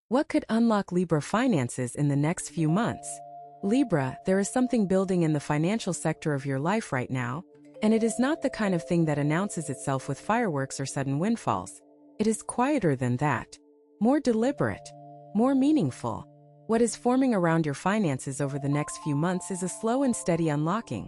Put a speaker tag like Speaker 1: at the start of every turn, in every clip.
Speaker 1: What could unlock Libra finances in the next few months? Libra, there is something building in the financial sector of your life right now, and it is not the kind of thing that announces itself with fireworks or sudden windfalls. It is quieter than that, more deliberate, more meaningful. What is forming around your finances over the next few months is a slow and steady unlocking,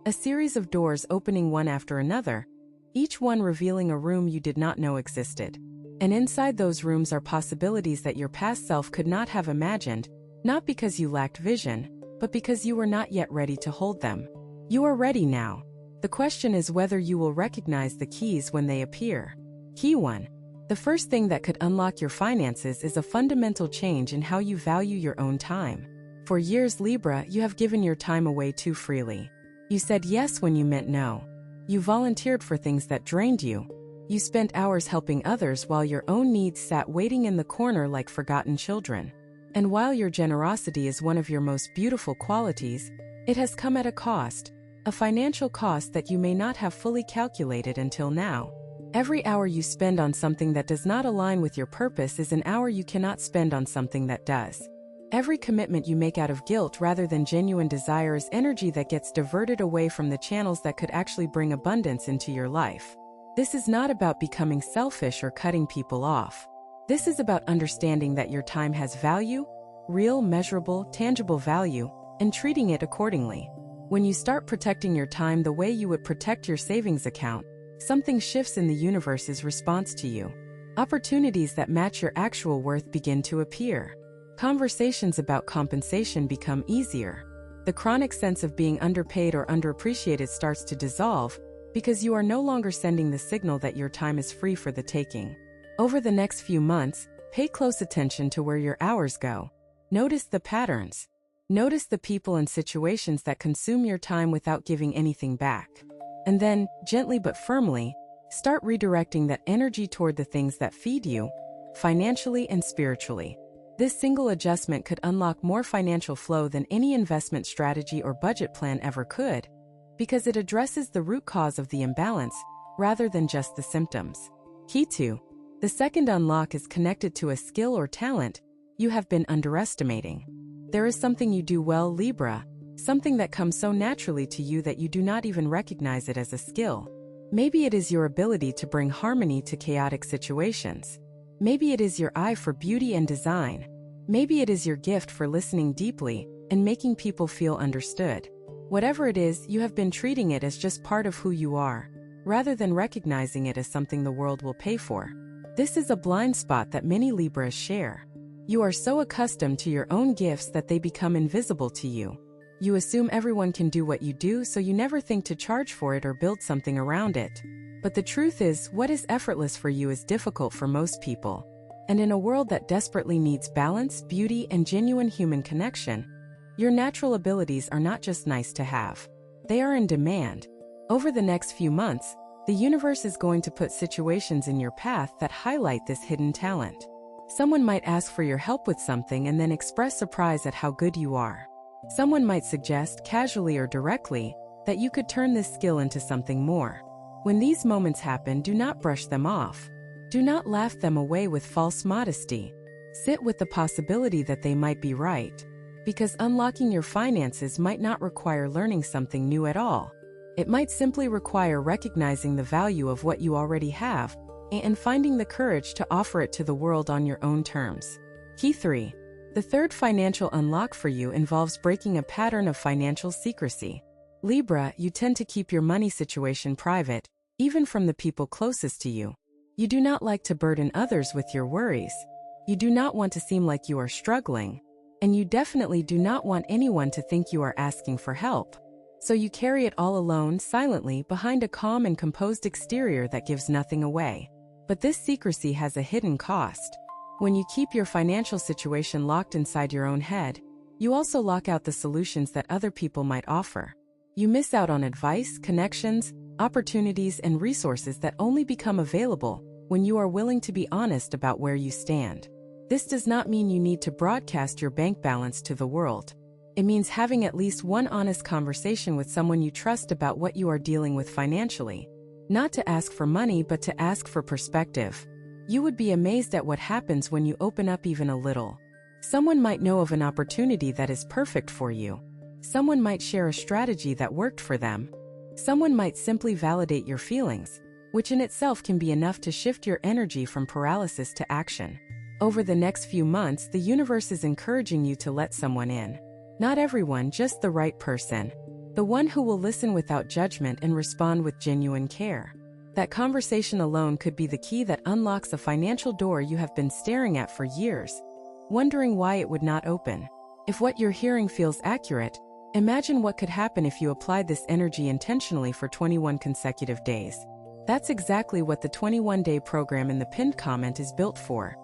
Speaker 1: a series of doors opening one after another, each one revealing a room you did not know existed. And inside those rooms are possibilities that your past self could not have imagined, not because you lacked vision, but because you were not yet ready to hold them. You are ready now. The question is whether you will recognize the keys when they appear. Key 1. The first thing that could unlock your finances is a fundamental change in how you value your own time. For years, Libra, you have given your time away too freely. You said yes when you meant no. You volunteered for things that drained you. You spent hours helping others while your own needs sat waiting in the corner like forgotten children. And while your generosity is one of your most beautiful qualities, it has come at a cost, a financial cost that you may not have fully calculated until now. Every hour you spend on something that does not align with your purpose is an hour you cannot spend on something that does. Every commitment you make out of guilt rather than genuine desire is energy that gets diverted away from the channels that could actually bring abundance into your life. This is not about becoming selfish or cutting people off. This is about understanding that your time has value, real, measurable, tangible value, and treating it accordingly. When you start protecting your time the way you would protect your savings account, something shifts in the universe's response to you. Opportunities that match your actual worth begin to appear. Conversations about compensation become easier. The chronic sense of being underpaid or underappreciated starts to dissolve because you are no longer sending the signal that your time is free for the taking. Over the next few months, pay close attention to where your hours go. Notice the patterns. Notice the people and situations that consume your time without giving anything back. And then, gently but firmly, start redirecting that energy toward the things that feed you, financially and spiritually. This single adjustment could unlock more financial flow than any investment strategy or budget plan ever could, because it addresses the root cause of the imbalance rather than just the symptoms. Key 2. The second unlock is connected to a skill or talent you have been underestimating. There is something you do well, Libra, something that comes so naturally to you that you do not even recognize it as a skill. Maybe it is your ability to bring harmony to chaotic situations. Maybe it is your eye for beauty and design. Maybe it is your gift for listening deeply and making people feel understood. Whatever it is, you have been treating it as just part of who you are, rather than recognizing it as something the world will pay for. This is a blind spot that many Libras share. You are so accustomed to your own gifts that they become invisible to you. You assume everyone can do what you do, so you never think to charge for it or build something around it. But the truth is, what is effortless for you is difficult for most people. And in a world that desperately needs balance, beauty, and genuine human connection, your natural abilities are not just nice to have. They are in demand. Over the next few months, the universe is going to put situations in your path that highlight this hidden talent. Someone might ask for your help with something and then express surprise at how good you are. Someone might suggest, casually or directly, that you could turn this skill into something more. When these moments happen, do not brush them off. Do not laugh them away with false modesty. Sit with the possibility that they might be right. Because unlocking your finances might not require learning something new at all. It might simply require recognizing the value of what you already have and finding the courage to offer it to the world on your own terms. Key 3. The third financial unlock for you involves breaking a pattern of financial secrecy. Libra, you tend to keep your money situation private, even from the people closest to you. You do not like to burden others with your worries. You do not want to seem like you are struggling. And you definitely do not want anyone to think you are asking for help. So you carry it all alone, silently, behind a calm and composed exterior that gives nothing away. But this secrecy has a hidden cost. When you keep your financial situation locked inside your own head, you also lock out the solutions that other people might offer. You miss out on advice, connections, opportunities, and resources that only become available when you are willing to be honest about where you stand. This does not mean you need to broadcast your bank balance to the world. It means having at least one honest conversation with someone you trust about what you are dealing with financially. Not to ask for money, but to ask for perspective. You would be amazed at what happens when you open up even a little. Someone might know of an opportunity that is perfect for you. Someone might share a strategy that worked for them. Someone might simply validate your feelings, which in itself can be enough to shift your energy from paralysis to action. Over the next few months, the universe is encouraging you to let someone in. Not everyone, just the right person. The one who will listen without judgment and respond with genuine care. That conversation alone could be the key that unlocks a financial door you have been staring at for years, wondering why it would not open. If what you're hearing feels accurate, imagine what could happen if you applied this energy intentionally for 21 consecutive days. That's exactly what the 21-day program in the pinned comment is built for.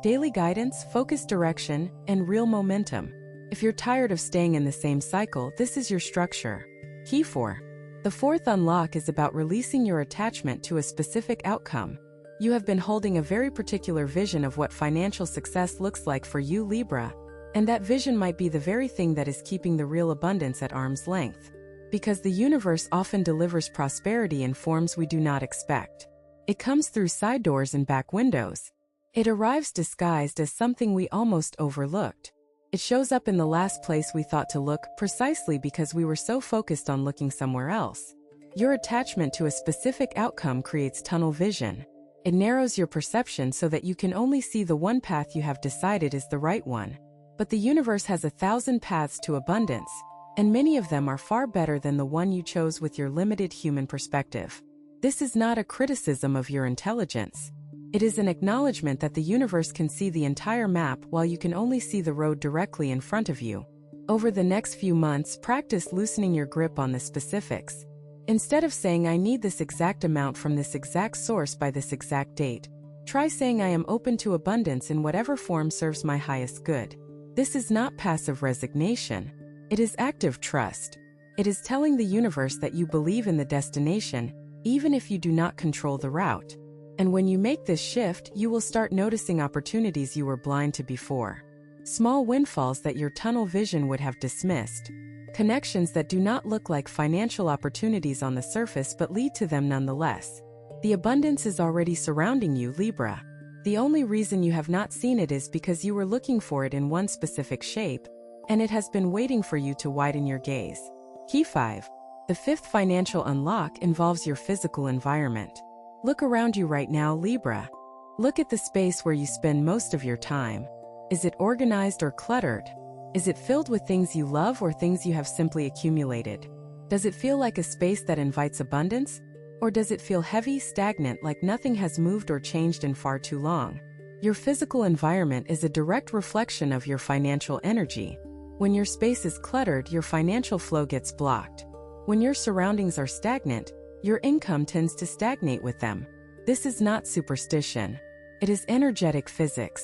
Speaker 1: Daily guidance, focused direction, and real momentum. If you're tired of staying in the same cycle, this is your structure. Key 4. The fourth unlock is about releasing your attachment to a specific outcome. You have been holding a very particular vision of what financial success looks like for you, Libra, and that vision might be the very thing that is keeping the real abundance at arm's length. Because the universe often delivers prosperity in forms we do not expect. It comes through side doors and back windows. It arrives disguised as something we almost overlooked. It shows up in the last place we thought to look, precisely because we were so focused on looking somewhere else. Your attachment to a specific outcome creates tunnel vision. It narrows your perception so that you can only see the one path you have decided is the right one. But the universe has 1,000 paths to abundance, and many of them are far better than the one you chose with your limited human perspective. This is not a criticism of your intelligence. It is an acknowledgement that the universe can see the entire map while you can only see the road directly in front of you. Over the next few months, practice loosening your grip on the specifics. Instead of saying, "I need this exact amount from this exact source by this exact date," try saying, "I am open to abundance in whatever form serves my highest good." This is not passive resignation. It is active trust. It is telling the universe that you believe in the destination, even if you do not control the route. And when you make this shift, you will start noticing opportunities you were blind to before. Small windfalls that your tunnel vision would have dismissed. Connections that do not look like financial opportunities on the surface but lead to them nonetheless. The abundance is already surrounding you, Libra. The only reason you have not seen it is because you were looking for it in one specific shape, and it has been waiting for you to widen your gaze. Key 5. The fifth financial unlock involves your physical environment. Look around you right now, Libra. Look at the space where you spend most of your time. Is it organized or cluttered? Is it filled with things you love or things you have simply accumulated? Does it feel like a space that invites abundance? Or does it feel heavy, stagnant, like nothing has moved or changed in far too long? Your physical environment is a direct reflection of your financial energy. When your space is cluttered, your financial flow gets blocked. When your surroundings are stagnant, your income tends to stagnate with them. This is not superstition. It is energetic physics.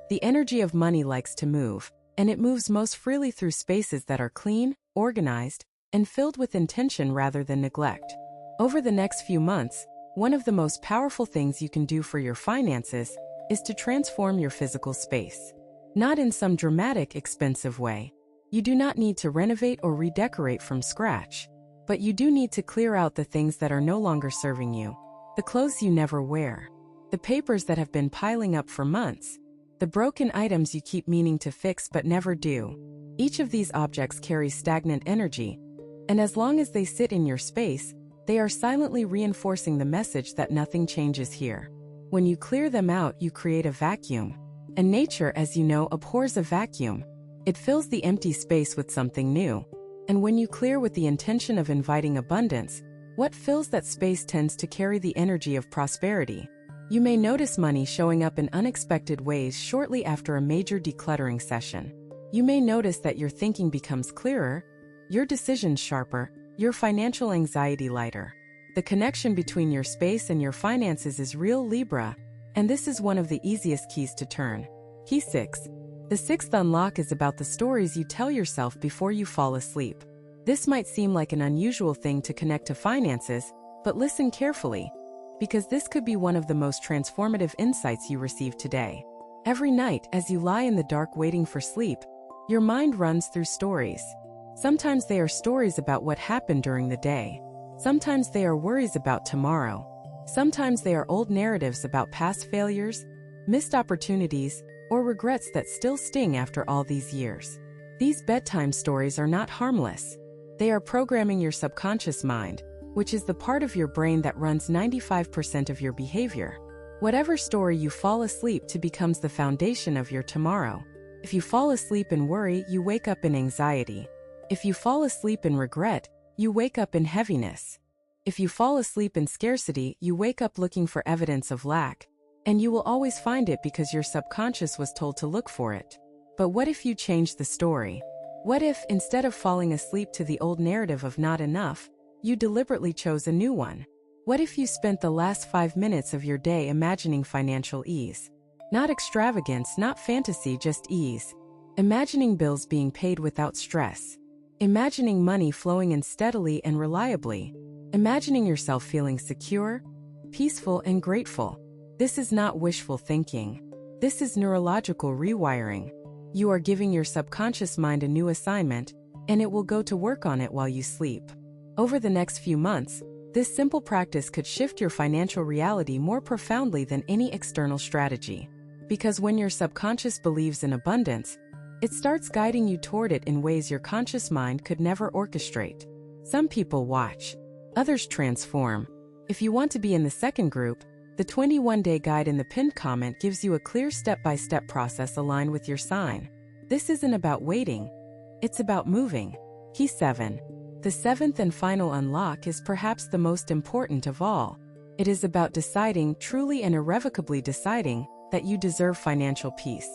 Speaker 1: The energy of money likes to move, and it moves most freely through spaces that are clean, organized, and filled with intention rather than neglect. Over the next few months, one of the most powerful things you can do for your finances is to transform your physical space. Not in some dramatic, expensive way. You do not need to renovate or redecorate from scratch. But you do need to clear out the things that are no longer serving you. The clothes you never wear. The papers that have been piling up for months. The broken items you keep meaning to fix but never do. Each of these objects carries stagnant energy, and as long as they sit in your space, they are silently reinforcing the message that nothing changes here. When you clear them out, you create a vacuum. And nature, as you know, abhors a vacuum. It fills the empty space with something new. And when you clear with the intention of inviting abundance, what fills that space tends to carry the energy of prosperity. You may notice money showing up in unexpected ways shortly after a major decluttering session. You may notice that your thinking becomes clearer, your decisions sharper, your financial anxiety lighter. The connection between your space and your finances is real, Libra, and this is one of the easiest keys to turn. Key 6. The sixth unlock is about the stories you tell yourself before you fall asleep. This might seem like an unusual thing to connect to finances, but listen carefully, because this could be one of the most transformative insights you receive today. Every night, as you lie in the dark waiting for sleep, your mind runs through stories. Sometimes they are stories about what happened during the day. Sometimes they are worries about tomorrow. Sometimes they are old narratives about past failures, missed opportunities, or regrets that still sting after all these years. These bedtime stories are not harmless. They are programming your subconscious mind, which is the part of your brain that runs 95% of your behavior. Whatever story you fall asleep to becomes the foundation of your tomorrow. If you fall asleep in worry, you wake up in anxiety. If you fall asleep in regret, you wake up in heaviness. If you fall asleep in scarcity, you wake up looking for evidence of lack, and you will always find it because your subconscious was told to look for it. But what if you change the story? What if, instead of falling asleep to the old narrative of not enough, you deliberately chose a new one? What if you spent the last 5 minutes of your day imagining financial ease? Not extravagance, not fantasy, just ease. Imagining bills being paid without stress. Imagining money flowing in steadily and reliably. Imagining yourself feeling secure, peaceful, and grateful. This is not wishful thinking. This is neurological rewiring. You are giving your subconscious mind a new assignment, and it will go to work on it while you sleep. Over the next few months, this simple practice could shift your financial reality more profoundly than any external strategy. Because when your subconscious believes in abundance, it starts guiding you toward it in ways your conscious mind could never orchestrate. Some people watch, others transform. If you want to be in the second group, the 21-day guide in the pinned comment gives you a clear step-by-step process aligned with your sign. This isn't about waiting, it's about moving. Key 7. The seventh and final unlock is perhaps the most important of all. It is about deciding, truly and irrevocably deciding, that you deserve financial peace.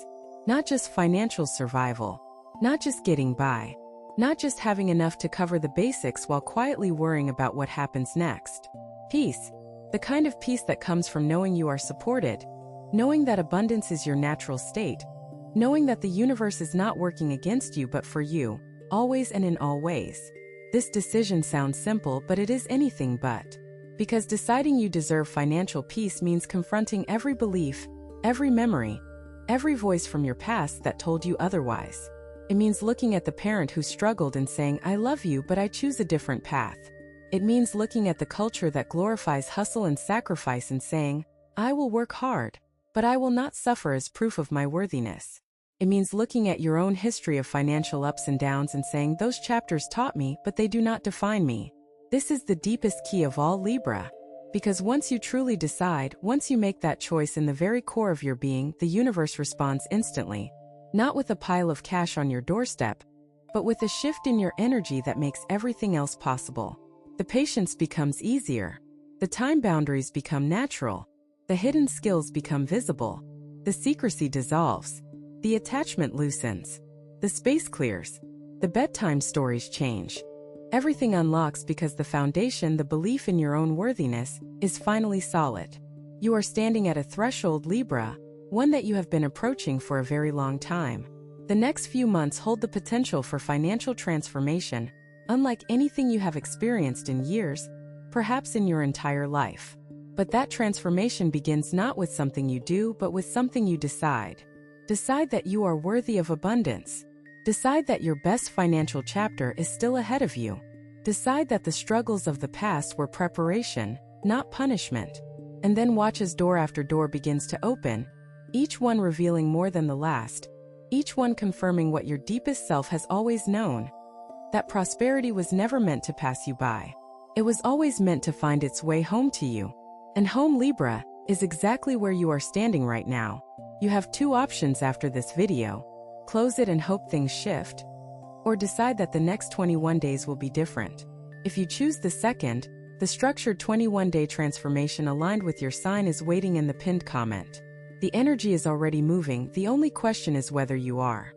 Speaker 1: Not just financial survival, not just getting by, not just having enough to cover the basics while quietly worrying about what happens next. Peace. The kind of peace that comes from knowing you are supported, knowing that abundance is your natural state, knowing that the universe is not working against you but for you, always and in all ways. This decision sounds simple, but it is anything but. Because deciding you deserve financial peace means confronting every belief, every memory, every voice from your past that told you otherwise. It means looking at the parent who struggled and saying, "I love you, but I choose a different path." It means looking at the culture that glorifies hustle and sacrifice and saying, "I will work hard, but I will not suffer as proof of my worthiness." It means looking at your own history of financial ups and downs and saying, "Those chapters taught me, but they do not define me." This is the deepest key of all, Libra. Because once you truly decide, once you make that choice in the very core of your being, the universe responds instantly. Not with a pile of cash on your doorstep, but with a shift in your energy that makes everything else possible. The patience becomes easier. The time boundaries become natural. The hidden skills become visible. The secrecy dissolves. The attachment loosens. The space clears. The bedtime stories change. Everything unlocks because the foundation, the belief in your own worthiness, is finally solid. You are standing at a threshold, Libra, one that you have been approaching for a very long time. The next few months hold the potential for financial transformation, unlike anything you have experienced in years, perhaps in your entire life. But that transformation begins not with something you do, but with something you decide. Decide that you are worthy of abundance. Decide that your best financial chapter is still ahead of you. Decide that the struggles of the past were preparation, not punishment. And then watch as door after door begins to open, each one revealing more than the last, each one confirming what your deepest self has always known. That prosperity was never meant to pass you by. It was always meant to find its way home to you. And home, Libra, is exactly where you are standing right now. You have two options after this video. Close it and hope things shift, or decide that the next 21 days will be different. If you choose the second, the structured 21-day transformation aligned with your sign is waiting in the pinned comment. The energy is already moving, the only question is whether you are.